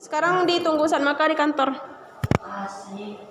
Sekarang ditunggu San Maka di kantor. Asik.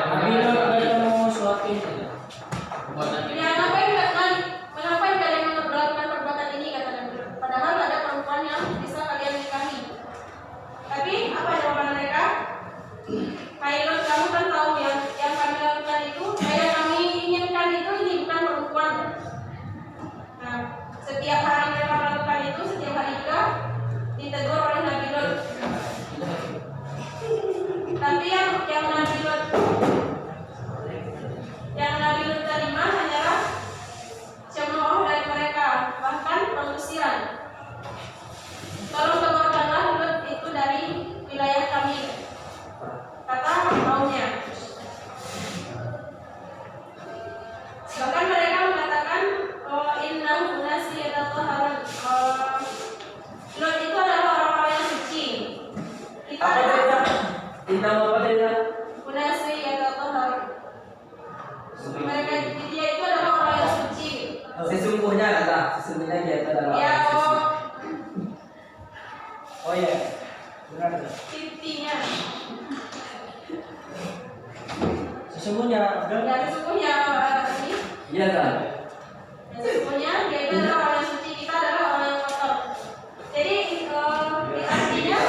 Sampai Indah apa dia? Munasi atau tohar. Mereka dia itu adalah orang yang suci. Sesungguhnya adalah sesungguhnya dia itu adalah Ya, orang yang suci. Oh iya. Benar. intinya. Sesungguhnya Ya, sesungguhnya ini. Iya kan? Sesungguhnya dia itu adalah orang yang suci, kita adalah orang yang kotor. Jadi artinya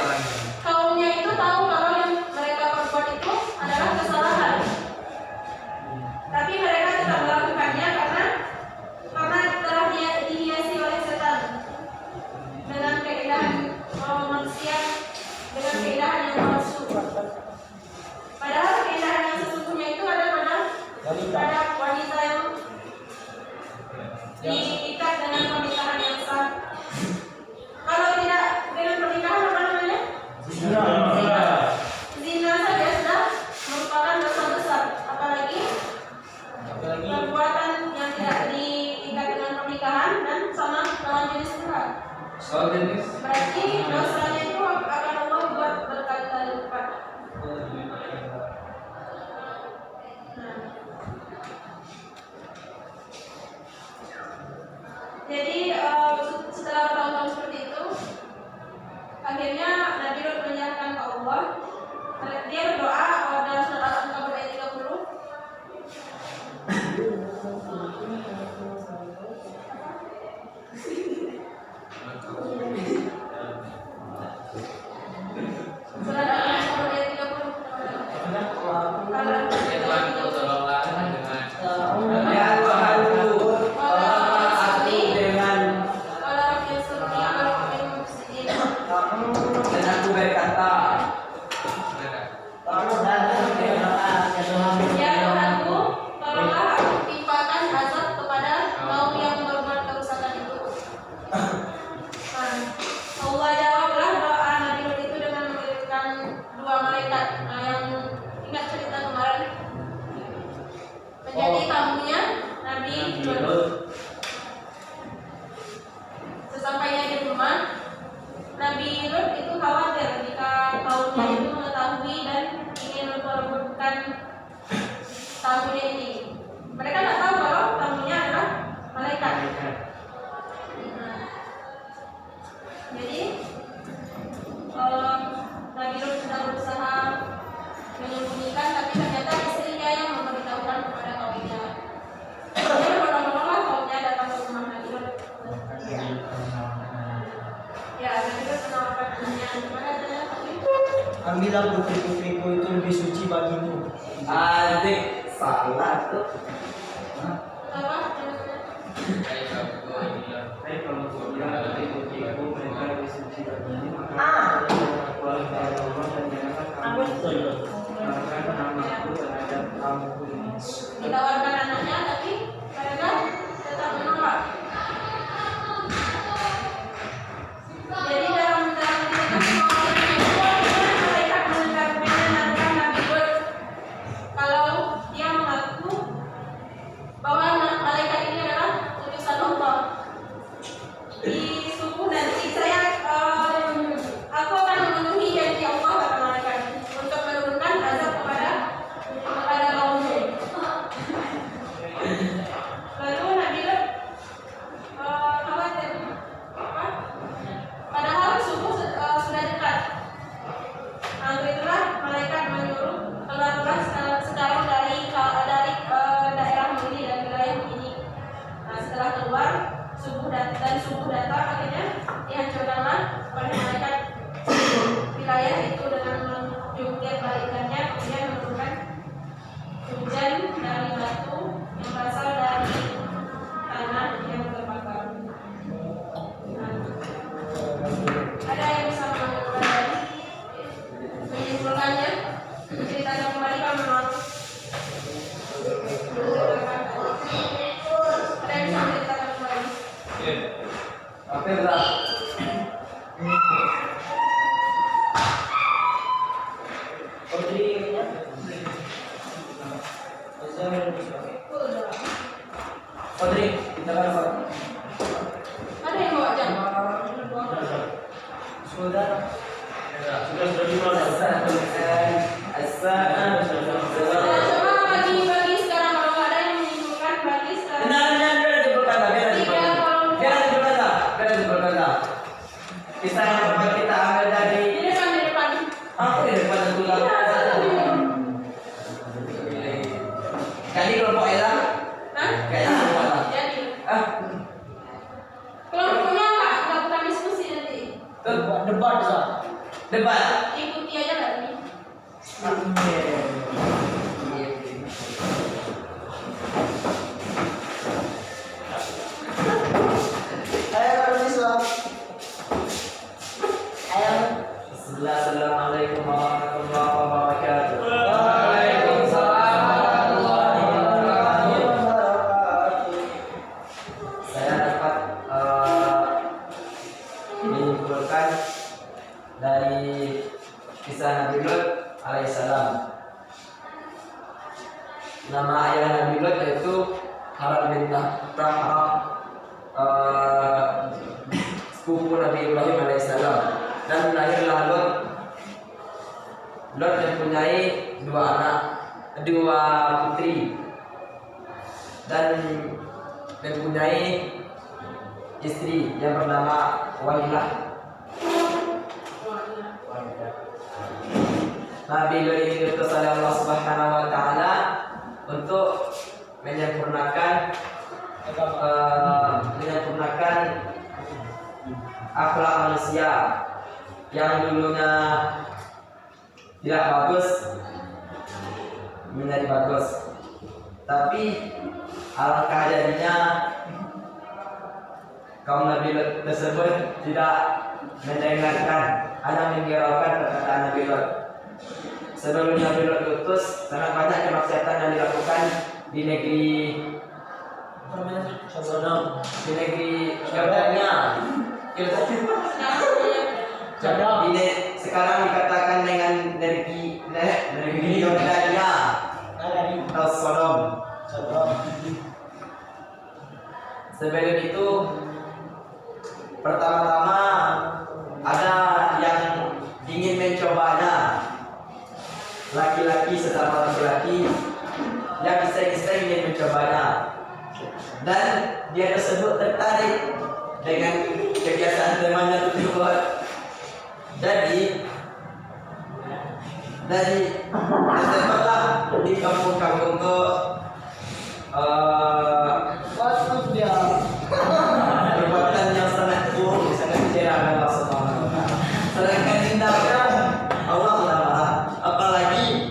kaumnya itu tahu kalau yang mereka perbuat itu adalah kesalahan. Tapi mereka tetap melakukannya karena telah dihiasi oleh setan dengan keindahan manusia, dengan keindahan yang palsu. Padahal keindahan yang sesungguhnya itu ada pada wanita yang diikat dengan pernikahan yang sah. Kalau tidak dengan pernikahan apa namanya? Zina. Zina saja sudah merupakan dosa besar, apalagi perbuatan yang tidak diikat dengan pernikahan dan sama lawan jenis Tuhan. Berarti dosanya itu akan Allah buat berkali-kali lipat. Jadi setelah bertahun-tahun seperti itu, akhirnya Nabi Lut menyerahkan ke Allah. Dia berdoa dalam surat Al-Ankabut ayat 30. Surat Al-Ankabut ayat 30. Dan aku berkata, Ya Tuhanku, tolonglah aku timpakan azab kepada kaum yang berbuat kerusakan itu. Nah, Allah jawablah doa Nabi Lut itu dengan mengirimkan dua malaikat yang ingat cerita kemarin menjadi tamunya Nabi Lut. Sesampainya di rumah, Nabi Lut itu khawatir jika kaumnya itu mengetahui dan ingin memperebutkan tamunya ini. Mereka tidak tahu kalau tamunya adalah malaikat. Nah, jadi Nabi Lut sudah berusaha menyembunyikan, tapi ternyata istrinya yang memberitahukan kepada kaumnya. Dia berbondong-bondonglah kaumnya datang ke rumah Nabi Lut. Ya, Nabi Lut menawarkan anaknya. Gimana adanya tapi? ambillah putri-putriku itu lebih suci bagimu. adik salah tuh. Apa? Baik kalau kau bilang putri-putriku mereka lebih suci bagimu, maka aku harus kepada Allah dan janganlah kamu menawarkan namaku terhadap kaumku ini. Ditawarkan anaknya, tapi mereka tetap menolak. Jadi dalam mereka mendengarkan Nabi Lut kalau dia mengaku bahwa malaikat ini adalah utusan Allah. Di suku nanti aku akan memenuhi janji Allah kata malaikat untuk menurunkan azab kepada kaummu. Lalu Nabi Lut khawatir. Padahal subuh sudah dekat. Untuk itulah malaikat menyuruh keluarlah sekarang dari daerah ini dan wilayah ini. Nah, setelah keluar subuh datang, akhirnya dihancurkanlah oleh malaikat wilayah itu dengan menjungkir balikannya, kemudian menurunkan hujan dari batu yang berasal dari tanah yang terbakar. Ada yang bisa menyimpulkannya? Ceritanya kembali kalau menurut ada yang bisa menceritakan kembali? Oke, berat. Putrinya Podri, kita kan apa? Ada yang bawa jam? saudara Sudah diproses. tulang. Kali kelompok Ella. Hah? Kayaknya kelompok Ella. Jadi Ah, kelompoknya nggak bukan diskusi nanti. Debat Ustaz. debat. Ikuti aja nggak nih? Ayo mahasiswa. Ayo. Assalamualaikum warahmatullahi wabarakatuh. Waalaikumsalam warahmatullahi wabarakatuh. Saya dapat menyimpulkan dari kisah Nabi Lut alaihissalam. Nama ayah Nabi Lut yaitu Harad bin Tahram, sepupu Nabi Ibrahim alaihissalam. Dan lahirlah Lut. Lut mempunyai dua putri dan mempunyai istri yang bernama Walilah. Nabi Lut ini diutus oleh Allah Subhanahu wa taala untuk menyempurnakan akhlak manusia yang dulunya tidak bagus menjadi bagus. Tapi alangkah jadinya kaum Nabi Lut tersebut tidak mendengarkan, hanya menghiraukan perkataan Nabi Lut. Sebelum Nabi Lut diutus, sangat banyak kemaksiatan yang dilakukan di negeri Sodom. di negeri Jordania. Ini sekarang dikatakan dengan negeri Jordania atau Sodom. Sebelum itu pertama-tama ada yang ingin mencobanya, laki-laki sesama laki-laki yang bisa ingin mencobanya, dan dia tersebut tertarik dengan kebiasaan temannya tersebut. Jadi tersebutlah di kampung-kampung itu perbuatan yang sangat buruk, sangat kejera Allah Subhanahu wa taala. Sedangkan tindakan Allah sudah marah, apalagi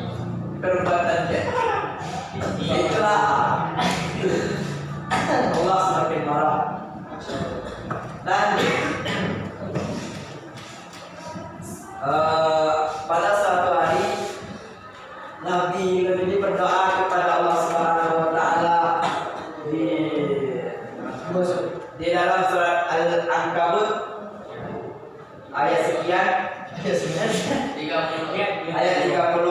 perbuatan dia. Itulah Allah semakin marah. Dan pada suatu hari Nabi Lut ini berdoa kepada Allah Subhanahu wa taala di dalam surat Al-Ankabut ayat sekian, ayat 30.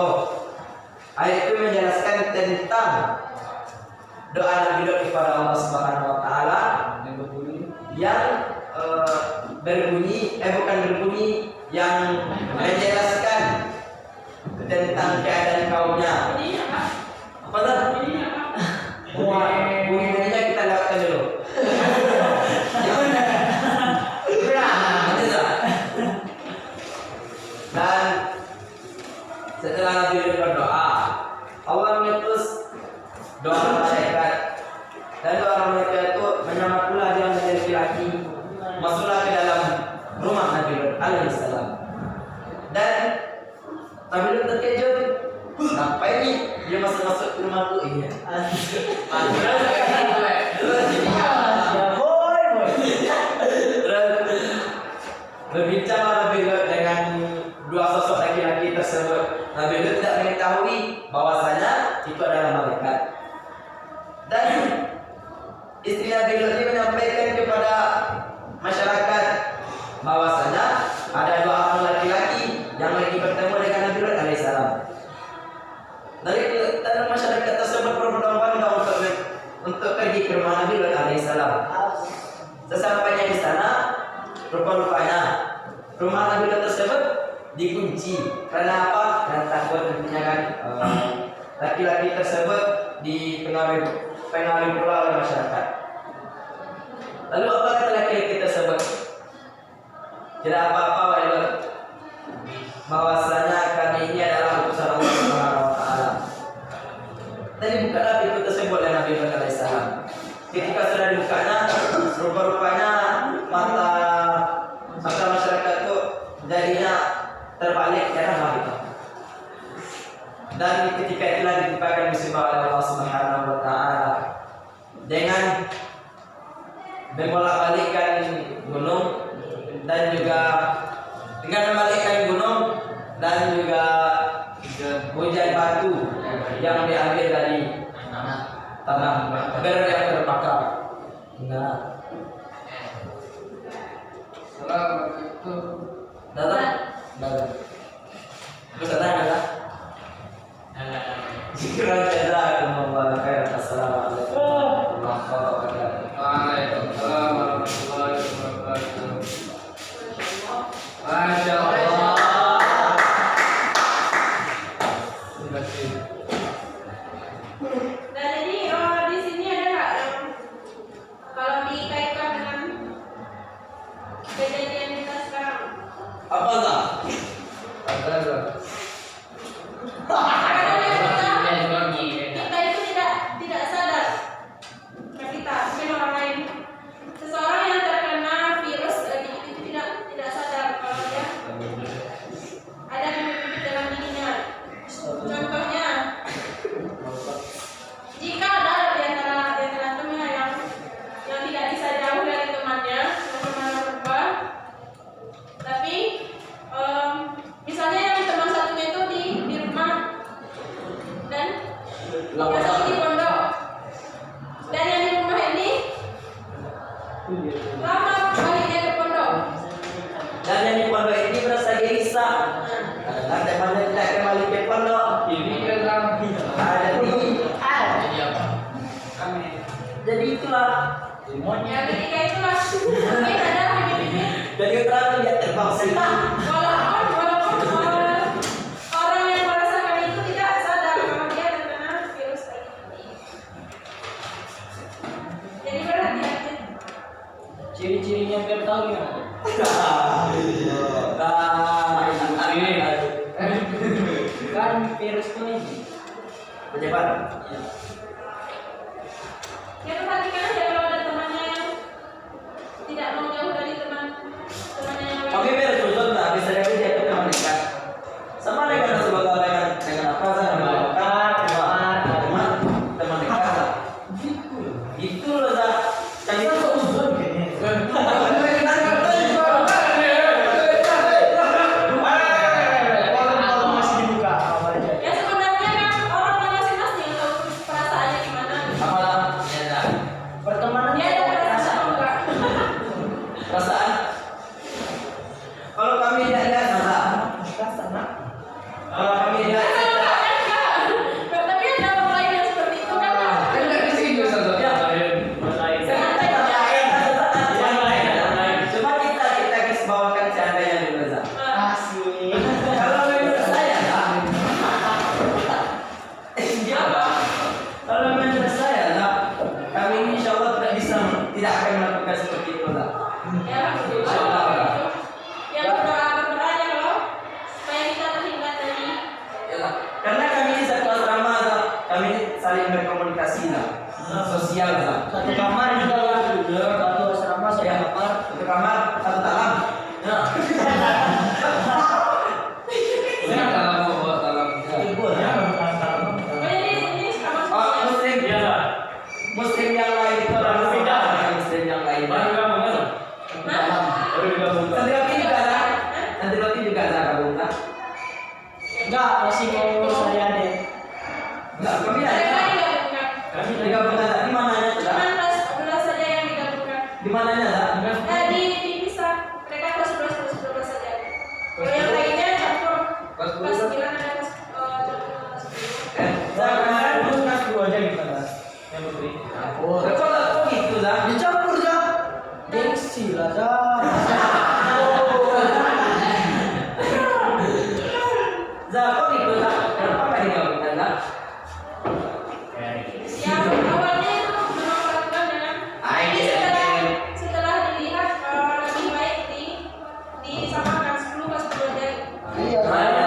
Ayat itu menjelaskan tentang doa Nabi Lut kepada Allah Subhanahu wa taala yang yang menjelaskan tentang keadaan kaumnya. Apa tuh? Bunyinya kita lewatkan dulu. Dan setelah Nabi Lut berdoa, Allah mengutus doa malaikat, dan doa malaikat itu menyamar pula dia menjadi laki-laki, masuklah ke dalam rumah Nabi Lut alaihissalam. Dan Nabi Lut terkejut, apa ini dia masuk ke rumahku? Iya. Berbicara Nabi Lut dengan dua sosok laki-laki tersebut. Nabi Lut tidak mengetahui bahwasanya itu adalah malaikat. Dan istri Nabi Lut ini menyampaikan kepada masyarakat bahwasanya ada dua orang laki-laki yang lagi bertemu dengan Nabi Lut alaihissalam. Dan masyarakat tersebut berbondong-bondong untuk pergi ke rumah Nabi Lut alaihissalam. Sesampainya di sana, rupa-rupanya rumah Nabi Lut tersebut dikunci. Karena apa? Karena takut nantinya kan laki-laki tersebut dipengaruhi pula oleh masyarakat. Lalu apa kata laki-laki tersebut? Tidak apa-apa, wahai Lut, bahwasanya kami ini adalah dan ketika itulah ditimpakan musibah oleh Allah Subhanahu wa taala dengan membolak-balikkan gunung dan juga dengan membalikkan gunung dan juga hujan batu yang diambil dari tanah agar yang terbakar. Nah, datang. Jika jazakum Allah khairan. Assalamualaikum warahmatullahi wabarakatuh. Waalaikumsalam warahmatullahi wabarakatuh. Masya Allah. Dan ini di sini ada nggak yang kalau dikaitkan dengan kejadian kita sekarang? Apa tak? Kadang-kadang kita itu tidak sadar. Kita mungkin orang lain, seseorang yang terkena virus itu tidak sadar kalau dia ada bibit-bibit dalam dirinya. Contohnya, jika ada di antara temannya yang tidak bisa jauh dari temannya, teman berubah, tapi misalnya yang teman satunya itu di rumah dan yang satu di pondok, dan yang di rumah ini lama baliknya ke pondok. Dan yang di pondok ini merasa gelisah. Karena temannya tidak kembali ke pondok. Jadi itulah. Ya ketika itulah mungkin ada bibit-bibit. Jadi terang dia terbang sih. Walaupun orang yang merasakan itu tidak sadar kalau dia terkena virus tadi. Jadi berhati-hati. Ciri-cirinya biar tahu gimana? Kan virus ini Penyebar. Ya perhatikan aja kalau ada temannya yang tidak mau jauh dari temannya yang lain. Oke, biar tutup nah bisa jadi dia itu teman dekat. Sama dengan sebagai dengan apa sih? Teman dekat. Itu loh Zak. Kan itu uzun masih dibuka awalnya. Ya sebenarnya kan orang masing-masing yang tahu perasaannya gimana. apa? Ya Zak. Pertemanan Dia ada perasaan atau enggak? Perasaan. Kalau kami tidak lihat Zak. Kalau kami lihat Tapi ada orang lain yang seperti itu kan? Cuma kita guys bawakan seandainya dulu Zak. Asik. Kalau menurut saya Zak. Kalau menurut saya Zak, kami ini insya Allah tidak akan melakukan seperti itu Zak. Ya alhamdulillah. Ya berdoa aja loh supaya kita terhindar dari. Karena kami ini satu asrama Zak. Kami ini saling berkomunikasi Zak. Sosial Zak. Satu kamar juga lah. Satu asrama satu kamar. Satu kamar, satu talam. Ya. Ini sama Oh, Muslim yang lain itu orang berbeda dengan Muslim yang lain. Nanti roti juga Zak. Nanti roti juga Zak kamu Zak. Enggak, masih mau saya deh. Enggak, kami Mereka ada. digabungkan. Kami digabungkan Zak. Di mananya tuh Zak? Cuman kelas 11 saja yang digabungkan. Di mananya Zak? Dipisah. Mereka kelas 11 saja. Kalau yang lainnya campur. Kelas 9 ada kelas campur kelas 10. Zak kemarin Terus kelas 2 aja gitu kan. Yang putri. kok gitu Zak? Dicampur ya. Gengsi lah, Zak. Zak kok gitu Zak? Kenapa nggak digabungkan Zak? Ya awalnya itu memang peraturan dengan ini setelah dilihat lebih baik disamakan 10 kelas 10 aja. Iya. Soalnya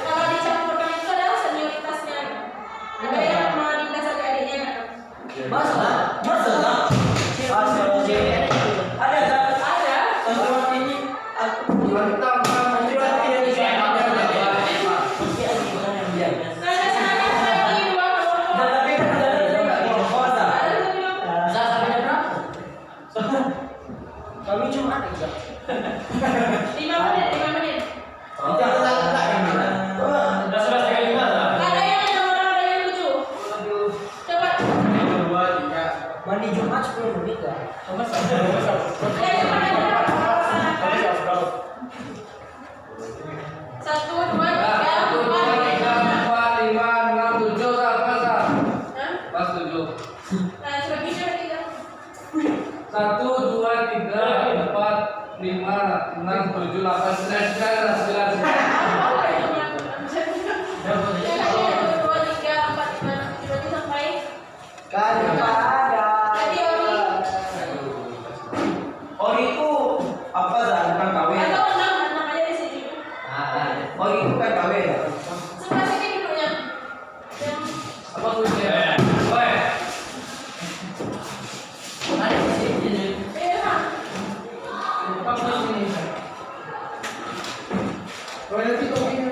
kalau dicampurkan itu adalah senioritasnya. Ada yang mau dinas adik-adiknya kan? Masa Zak? Ada Zak? Ada. Santriwati ini aku santriwati yang bisa 1, 2, 3, 1, 2, 3, 4, 5, 6, 7 apa sah? Hah? Pas 7. Nah, sebagiannya ada 3. 1, 2, 3, 4, 5, 6, 7, 8, 9, 9, 9. Apa yang sampai Kan ada. tadi Ori Ori itu apa sah? Bukan KW. atau 6 aja di sini. Ori itu kan KW ya. Sebelah sini duduknya. Yang Apa tulisnya? Woi. Ada di sini. Mah. Apa tulisnya? Woi, nanti kopinya.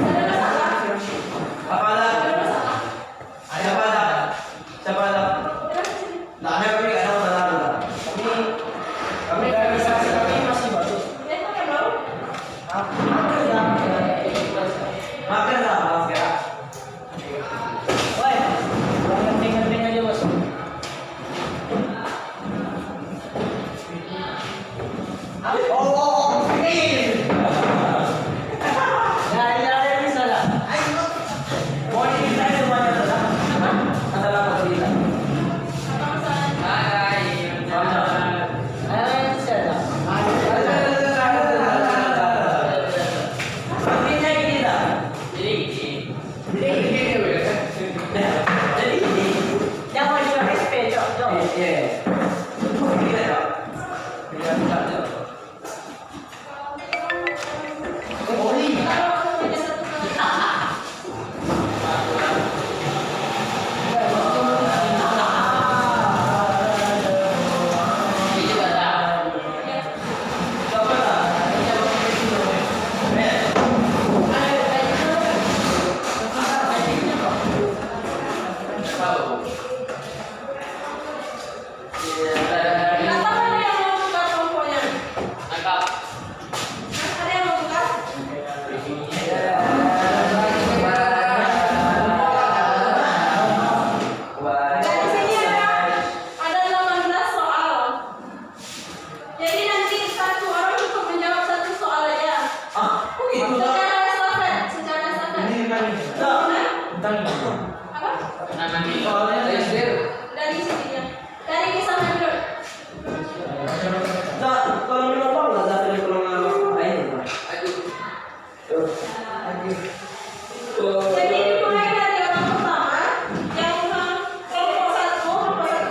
Ada masalah. Apa dah? Ada masalah. Siapa dah? Siapa dah? Ada di sini. Nah, ada kami ada masalah dah. Kami realisasi kami masih bagus. Ini pakai bau. Makan dah, Mas ya. Woi, penting aja bos. Oh, ini. Ya, bisa dah. Mau diceritain semuanya dah. Masalah apa cerita? Apa masalahnya? Bisa dah. Artinya gini dah. Jadi Ini weh. Jadi ini. jangan jual SP, Cok. Iya. Gini dah. Kalau punya satu kali. Siapa dah? Atau ada yang mau buka komponya? Ada yang mau buka? Dari sini ada 18 soal. Jadi nanti satu orang cukup menjawab satu soal aja. Ah, kok gitu dah? Secara estafet. Apa? Dari sininya. Dari kisah Nabi. Nah, kalau minum apa nggak ada pertolongan lain? Jadi dimulai dari orang pertama yang kelompok satu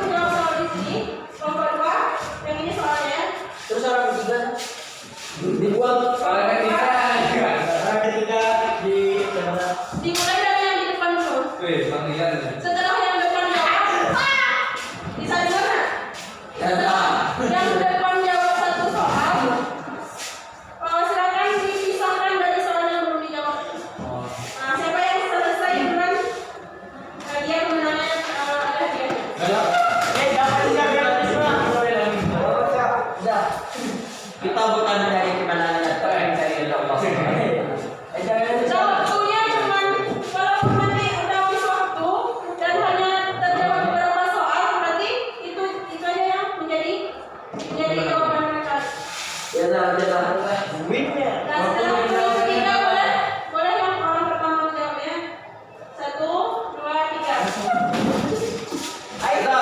jawab soal di sini, kelompok dua yang ini soalnya. Terus orang ketiga Dibuat Soalnya ketiga. orang ketiga di Dimulai dari yang di depan dulu. Wih, Bang Ian. Setelah yang depan jawab, bisa dengar nggak? Setelah yang depan jawab satu soal, silakan dipisahkan dari soal yang belum dijawab. Nah, siapa yang selesai duluan, dia kemenangannya ada hadiahnya. jangan dijaga semua. Udah. kita bukan dari kemenangan, tapi dari Allah. Nah, waktunya cuman walaupun nanti udah habis waktu dan hanya terjawab beberapa soal, berarti itu aja yang menjadi jawaban mereka. Ya dah. Duitnya. Nah, setelah itu ketiga boleh yang orang pertama menjawabnya. 1, 2, 3. Ayo.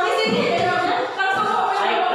Di sini ada jawabnya. Langsung mau menjawab.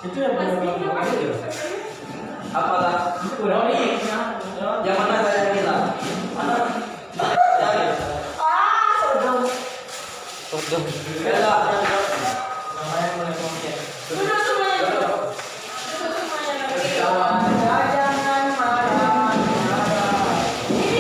Itu yang Apalah? Yang mana saya kita? Ya dah. Duduk semuanya dulu. Duduk semuanya dulu. Jangan marah. Ini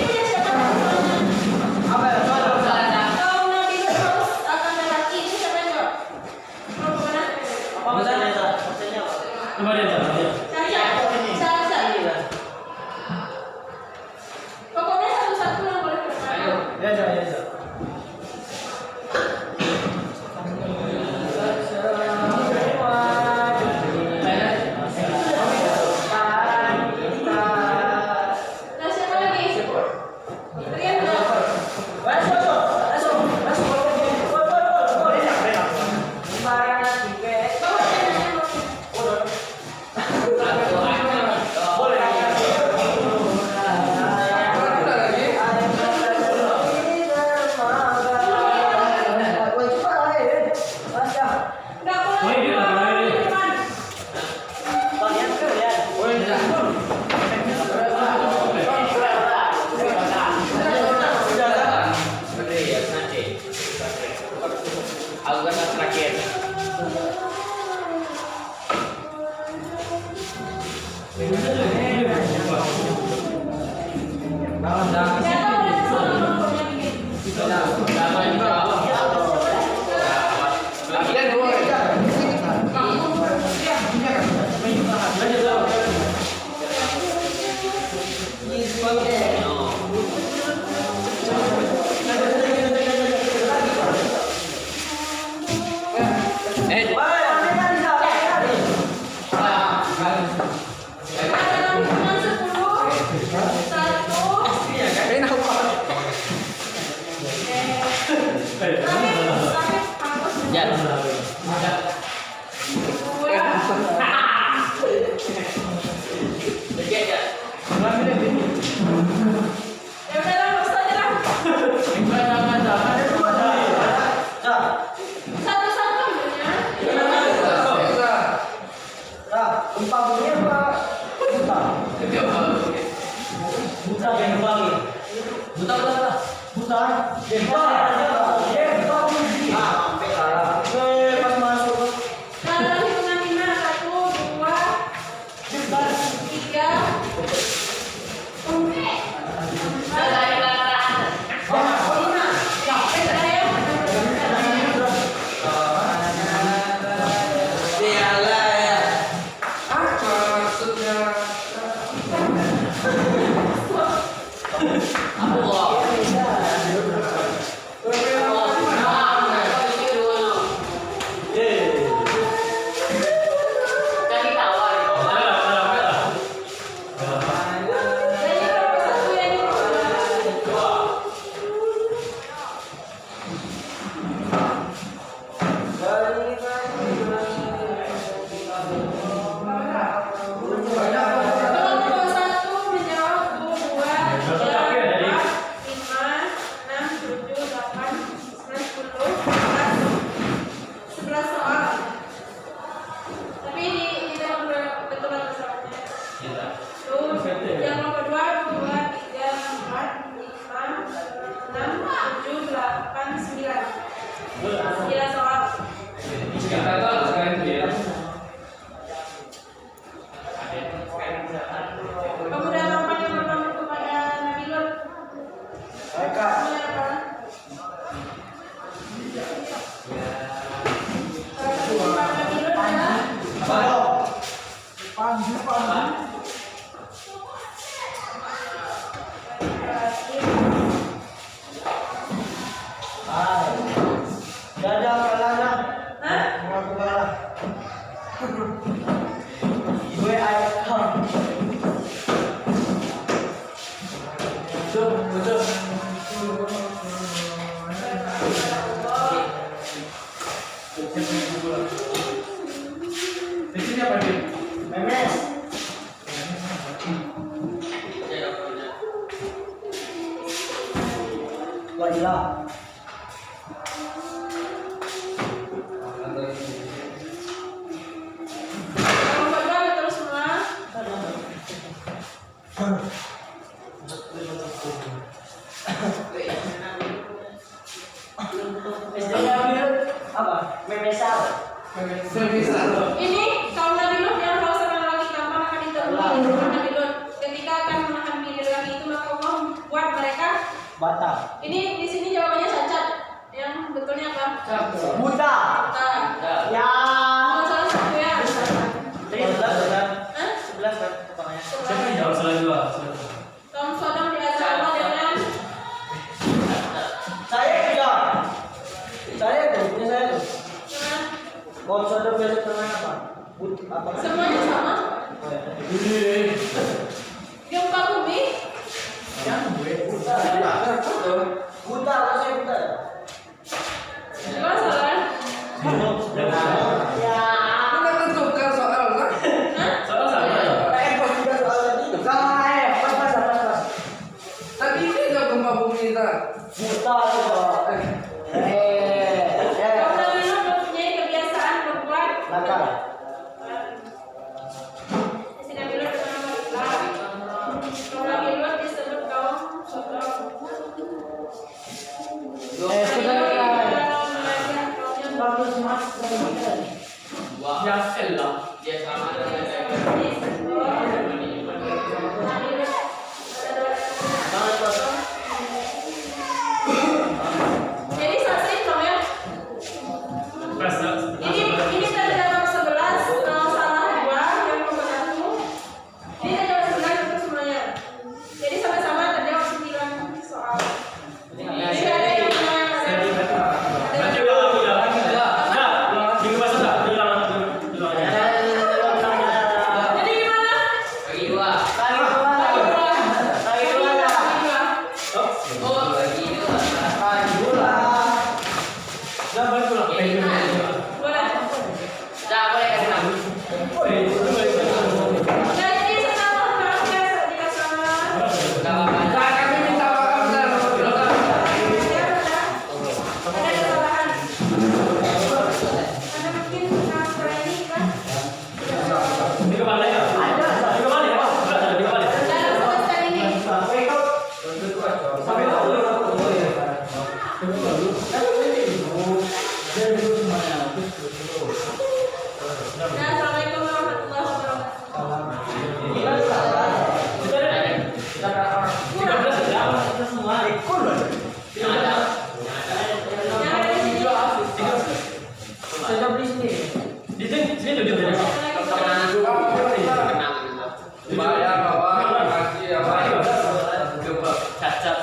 Ini kaum Nabi Lut yang kalau seorang lagi gampang akan ditemukan Nabi Lut. Ketika akan menahan bini lagi itu maka Allah buat mereka Batal. Ini di sini jawabannya cacat. Yang betulnya apa? Buta. Buta. Ya. Salah satu ya. 11 kan? Hah? 11 kan kepangannya. Siapa yang jawab salah dua? Kaum Sodom diazab Allah dengan Saya tidak. Saya tuh, punya saya tuh. dengan Kalau Sodom biasa dengan apa? Apa? semuanya sama. Oh, ya. Gempa bumi. Yang gue buta. Buta, kalau saya buta. Gimana salah? Ya. Hah? Salah sama. Pas juga soal tadi. Pas. Tadi ini nggak gempa bumi tak? Buta itu. Kaum Nabi Lut mempunyai kebiasaan berbuat Nakal. Di sini Nabi Lut dengan nama Islam. Kaum Nabi Lut disebut kaum Sodom. Bagus mas. Ya Allah. Dia sama Sangat lagi itu Jangan balik pulang. Boleh. Jadi sesama keluarga dikasih nggak apa-apa. Nah, kami minta maaf dan ada kesalahan. Ada mungkin transfer ini kan? Di kepala ya? Ada. Di kepala ya? Ada di kepala. Dalam semester ini. Sampai tahu ya. Dan assalamualaikum warahmatullahi wabarakatuh. Yang ada di sini. Saya beli sini. Di sini dulu. bayar bawa kasih apa? Cacat.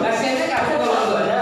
Kasiannya kamu kalau ada.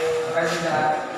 Terima kasih.